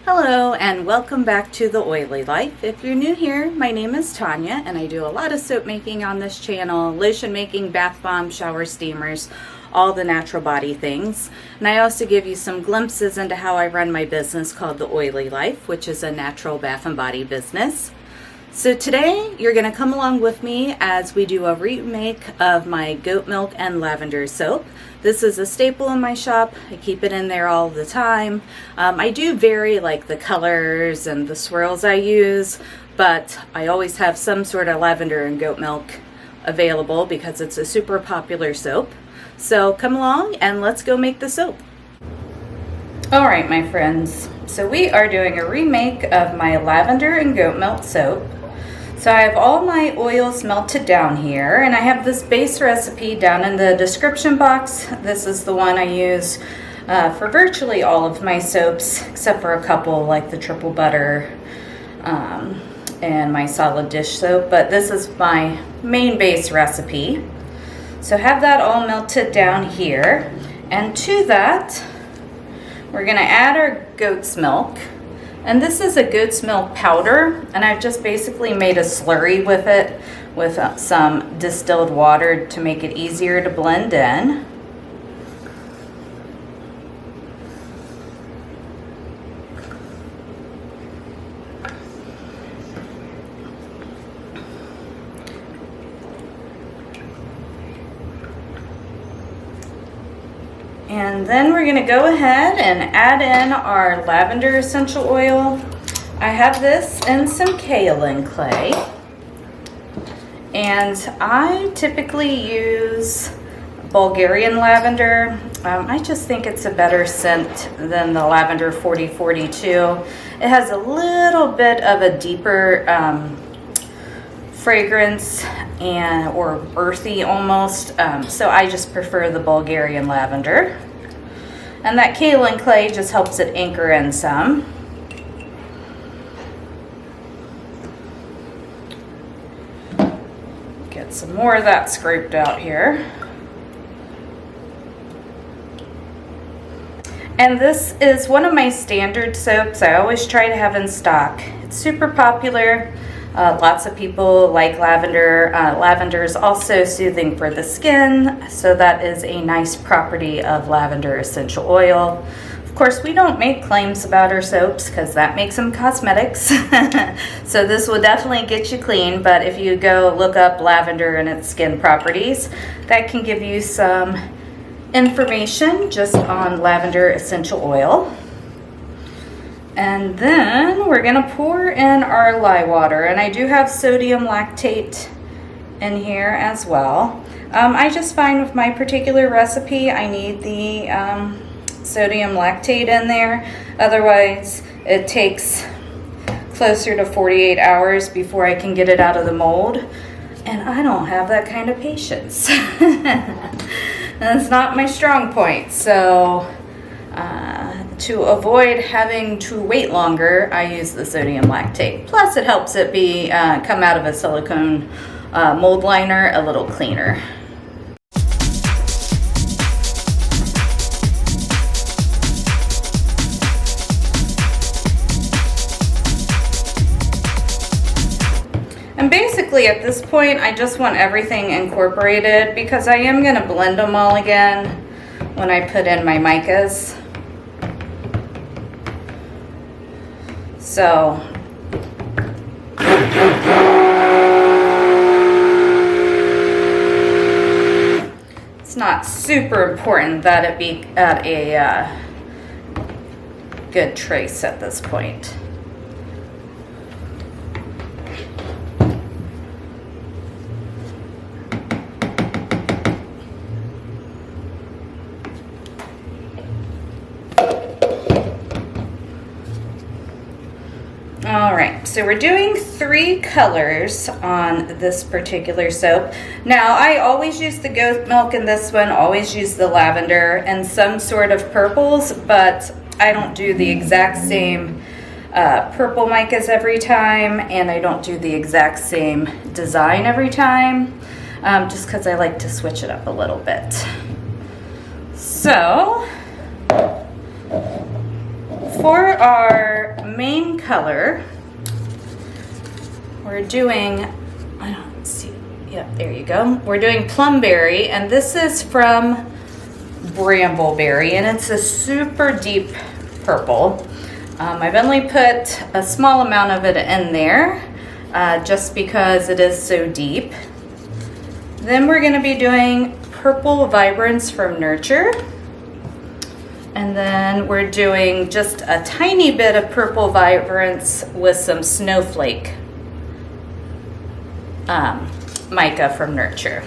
Hello and welcome back to The Oily Life. If you're new here, my name is Tanya and I do a lot of soap making on this channel, lotion making, bath bombs, shower steamers, all the natural body things. And I also give you some glimpses into how I run my business called The Oily Life, which is a natural bath and body business. So today you're going to come along with me as we do a remake of my goat milk and lavender soap. This is a staple in my shop. I keep it in there all the time. I do vary like the colors and the swirls I use, but I always have some sort of lavender and goat milk available because it's a super popular soap. So come along and let's go make the soap. All right, my friends. So we are doing a remake of my lavender and goat milk soap. So I have all my oils melted down here, and I have this base recipe down in the description box. This is the one I use for virtually all of my soaps, except for a couple like the triple butter and my solid dish soap, but this is my main base recipe. So have that all melted down here, and to that we're gonna add our goat's milk. And this is a goat's milk powder, and I've just basically made a slurry with it with some distilled water to make it easier to blend in. And then we're gonna go ahead and add in our lavender essential oil. I have this in some kaolin clay. And I typically use Bulgarian lavender. I just think it's a better scent than the lavender 4042. It has a little bit of a deeper fragrance or earthy almost, so I just prefer the Bulgarian lavender. And that kaolin clay just helps it anchor in some. Get some more of that scraped out here. And this is one of my standard soaps I always try to have in stock. It's super popular. Lots of people like lavender. Lavender is also soothing for the skin, so that is a nice property of lavender essential oil. Of course, we don't make claims about our soaps because that makes them cosmetics. So this will definitely get you clean, but if you go look up lavender and its skin properties, that can give you some information just on lavender essential oil. And then we're gonna pour in our lye water, and I do have sodium lactate in here as well. I just find with my particular recipe I need the sodium lactate in there. Otherwise it takes closer to 48 hours before I can get it out of the mold, and I don't have that kind of patience. That's not my strong point. So to avoid having to wait longer, I use the sodium lactate. Plus it helps it come out of a silicone mold liner a little cleaner. And basically at this point I just want everything incorporated because I am going to blend them all again when I put in my micas. So it's not super important that it be at a good trace at this point. All right, so we're doing 3 colors on this particular soap. Now, I always use the goat milk in this one, always use the lavender and some sort of purples, but I don't do the exact same purple micas every time, and I don't do the exact same design every time, just because I like to switch it up a little bit. So, for our main color, we're doing, let's see, yep, there you go. We're doing Plumberry, and this is from Brambleberry, and it's a super deep purple. I've only put a small amount of it in there just because it is so deep. Then we're going to be doing Purple Vibrance from Nurture. And then we're doing just a tiny bit of Purple Vibrance with some Snowflake mica from Nurture.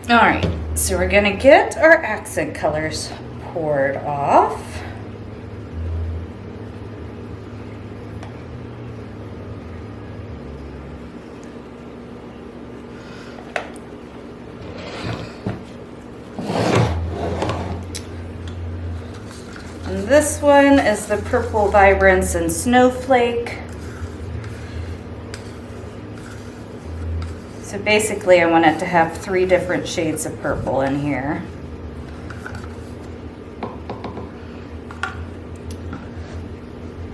All right, so we're gonna get our accent colors poured off. And this one is the Purple Vibrance and Snowflake. So basically I want it to have 3 different shades of purple in here.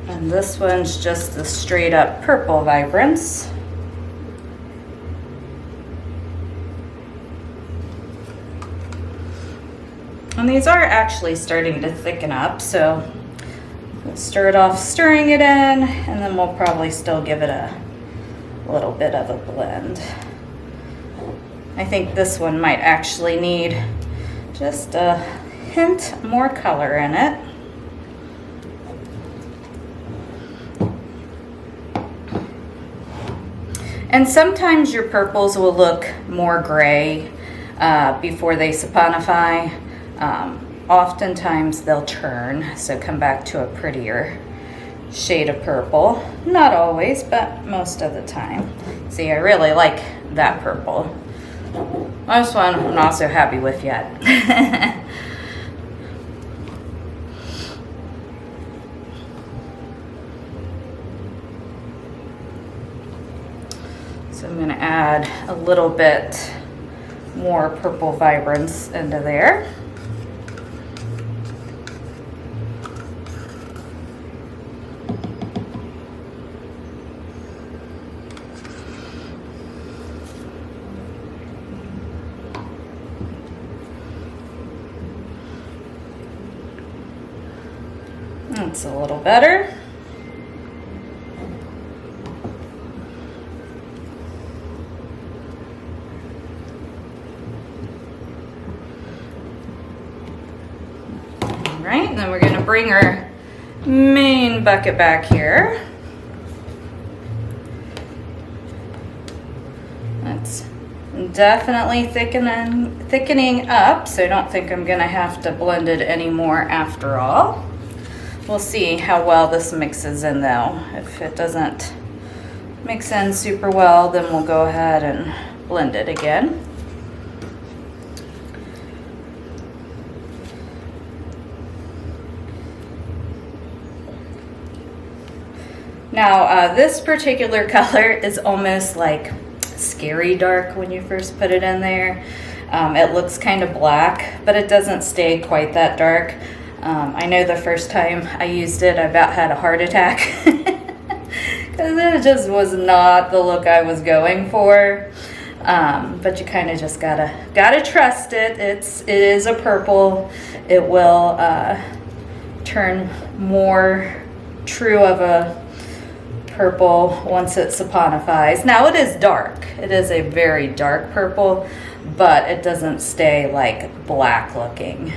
And this one's just the straight up Purple Vibrance. And these are actually starting to thicken up, so we'll start off stirring it in, and then we'll probably still give it a little bit of a blend. I think this one might actually need just a hint more color in it. And sometimes your purples will look more gray before they saponify. Oftentimes they'll turn, so come back to a prettier shade of purple. Not always, but most of the time. See, I really like that purple. This one I'm not so happy with yet. So I'm going to add a little bit more Purple Vibrance into there. That's a little better. All right, and then we're going to bring our main bucket back here. That's definitely thickening up, so I don't think I'm going to have to blend it anymore after all. We'll see how well this mixes in though. If it doesn't mix in super well, then we'll go ahead and blend it again. Now this particular color is almost like scary dark when you first put it in there. It looks kind of black, but it doesn't stay quite that dark. I know the first time I used it, I about had a heart attack because it just was not the look I was going for. But you kind of just gotta trust it. It is a purple. It will turn more true of a purple once it saponifies. Now it is dark. It is a very dark purple, but it doesn't stay like black looking.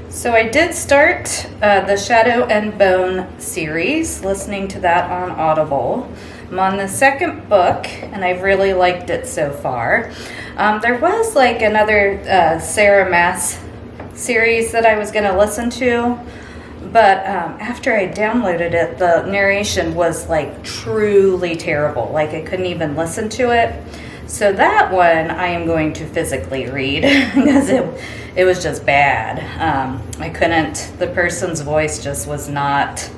So I did start the Shadow and Bone series, listening to that on Audible. I'm on the 2nd book, and I've really liked it so far. There was like another Sarah Maas series that I was going to listen to, but after I downloaded it, the narration was like truly terrible. Like I couldn't even listen to it. So that one I am going to physically read because it was just bad. I couldn't, the person's voice just was not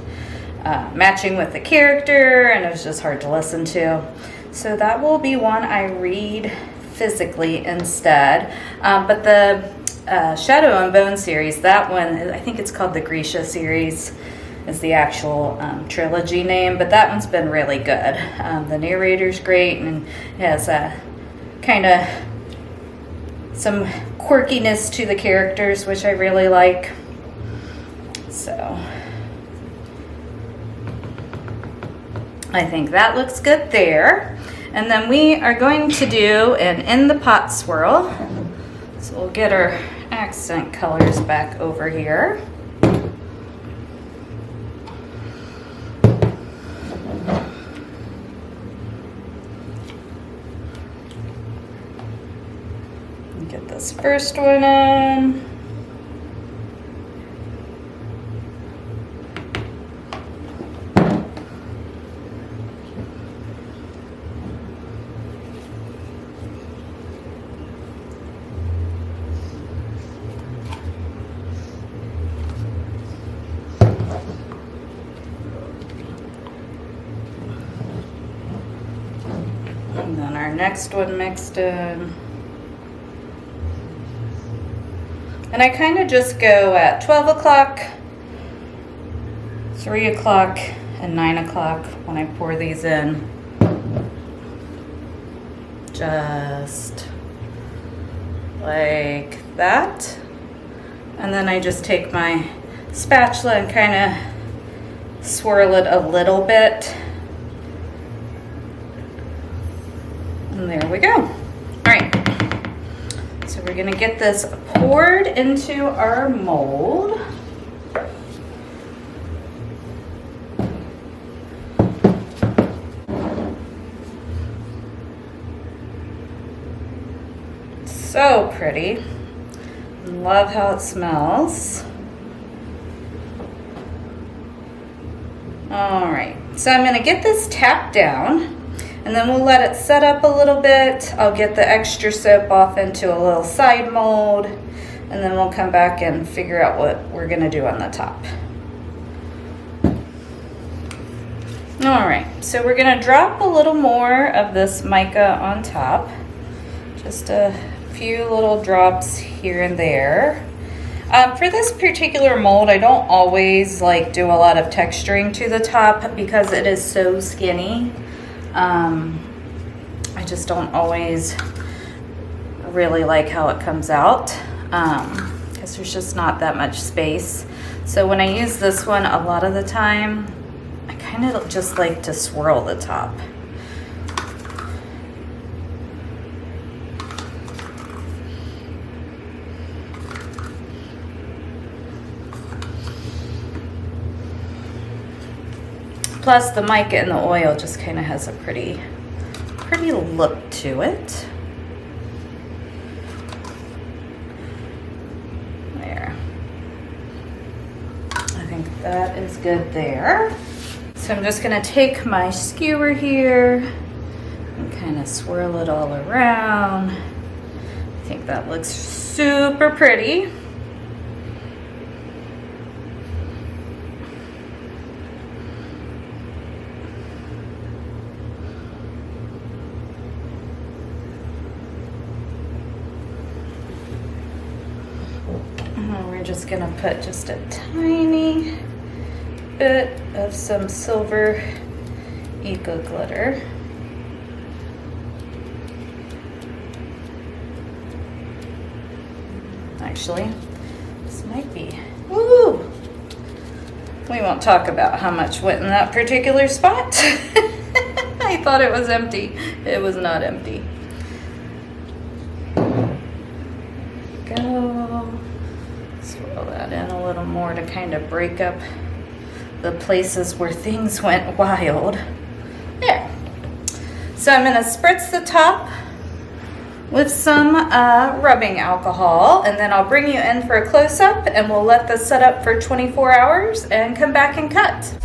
matching with the character, and it was just hard to listen to. So that will be one I read physically instead. But the Shadow and Bone series, that one, I think it's called the Grisha series, is the actual trilogy name, but that one's been really good. The narrator's great and has kind of some quirkiness to the characters, which I really like. So I think that looks good there. And then we are going to do an in the pot swirl. So we'll get our accent colors back over here. Get this first one in. And then our next one mixed in. And I kind of just go at 12 o'clock, 3 o'clock, and 9 o'clock when I pour these in. Just like that. And then I just take my spatula and kind of swirl it a little bit. And there we go. All right. So we're gonna get this poured into our mold. So pretty. Love how it smells. All right, so I'm gonna get this tapped down, and then we'll let it set up a little bit. I'll get the extra soap off into a little side mold, and then we'll come back and figure out what we're gonna do on the top. All right, so we're gonna drop a little more of this mica on top. Just a few little drops here and there. For this particular mold, I don't always do a lot of texturing to the top because it is so skinny. I just don't always really like how it comes out because there's just not that much space. So when I use this one, a lot of the time, I kind of just like to swirl the top. Plus the mica and the oil just kind of has a pretty look to it. There. I think that is good there. So I'm just gonna take my skewer here and kind of swirl it all around. I think that looks super pretty. We're just gonna put just a tiny bit of some silver eco glitter. Actually, this might be, woo! We won't talk about how much went in that particular spot. I thought it was empty. It was not empty. Go. Swirl that in a little more to kind of break up the places where things went wild. There. So I'm going to spritz the top with some rubbing alcohol, and then I'll bring you in for a close-up, and we'll let this set up for 24 hours and come back and cut.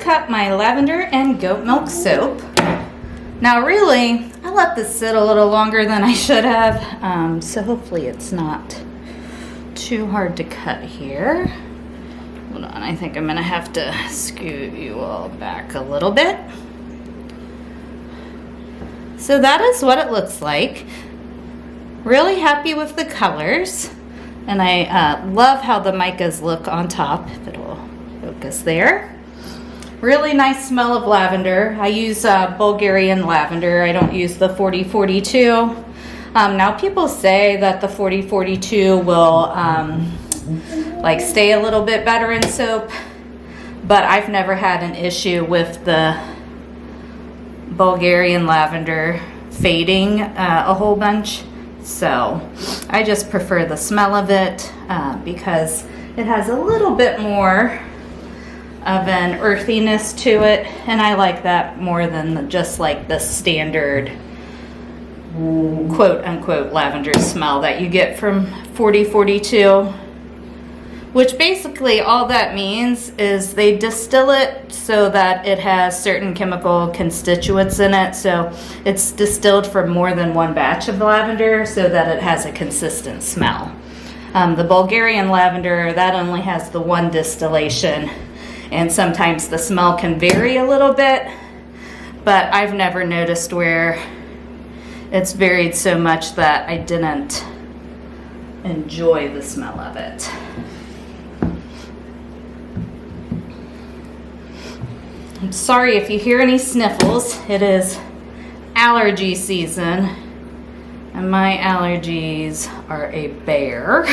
cut my lavender and goat milk soap. Now really, I let this sit a little longer than I should have, so hopefully it's not too hard to cut here. Hold on, I think I'm gonna have to scoot you all back a little bit. So that is what it looks like. Really happy with the colors, and I love how the micas look on top, if it'll focus there. Really nice smell of lavender. I use Bulgarian lavender. I don't use the 4042. Now people say that the 4042 will like stay a little bit better in soap, but I've never had an issue with the Bulgarian lavender fading a whole bunch. So I just prefer the smell of it because it has a little bit more of an earthiness to it, and I like that more than just like the standard quote unquote lavender smell that you get from 4042, which basically all that means is they distill it so that it has certain chemical constituents in it, so it's distilled from more than one batch of lavender so that it has a consistent smell. The Bulgarian lavender, that only has the one distillation, and sometimes the smell can vary a little bit, but I've never noticed where it's varied so much that I didn't enjoy the smell of it. I'm sorry if you hear any sniffles. It is allergy season, and my allergies are a bear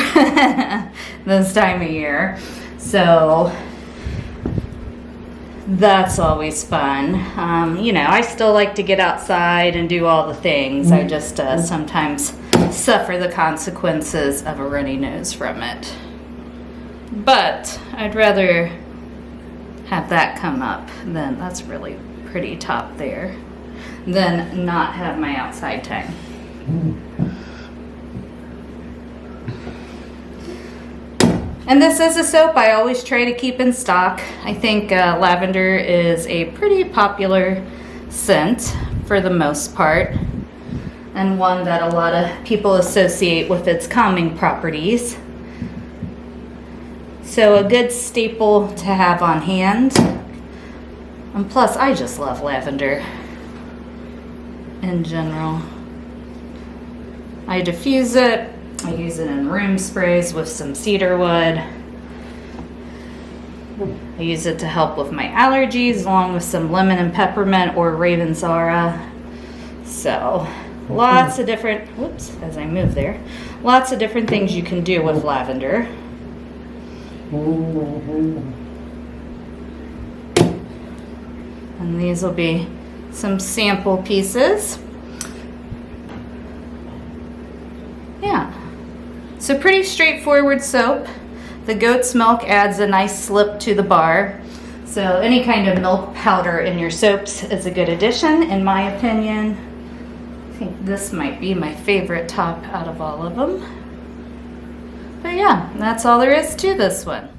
this time of year. So that's always fun. You know, I still like to get outside and do all the things. I just sometimes suffer the consequences of a runny nose from it. But I'd rather have that come up than, that's really pretty top there, than not have my outside time. And this is a soap I always try to keep in stock. I think lavender is a pretty popular scent for the most part, and one that a lot of people associate with its calming properties. So a good staple to have on hand. And plus, I just love lavender in general. I diffuse it. I use it in room sprays with some cedar wood. I use it to help with my allergies, along with some lemon and peppermint or Ravensara. So lots of different, whoops, as I move there, lots of different things you can do with lavender. And these will be some sample pieces. Yeah. So pretty straightforward soap. The goat's milk adds a nice slip to the bar. So any kind of milk powder in your soaps is a good addition, in my opinion. I think this might be my favorite top out of all of them. But yeah, that's all there is to this one.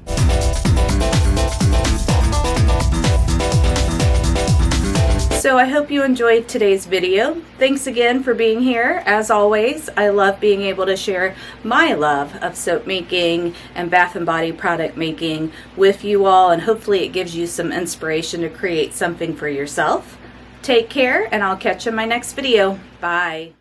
So I hope you enjoyed today's video. Thanks again for being here. As always, I love being able to share my love of soap making and bath and body product making with you all, and hopefully it gives you some inspiration to create something for yourself. Take care, and I'll catch you in my next video. Bye.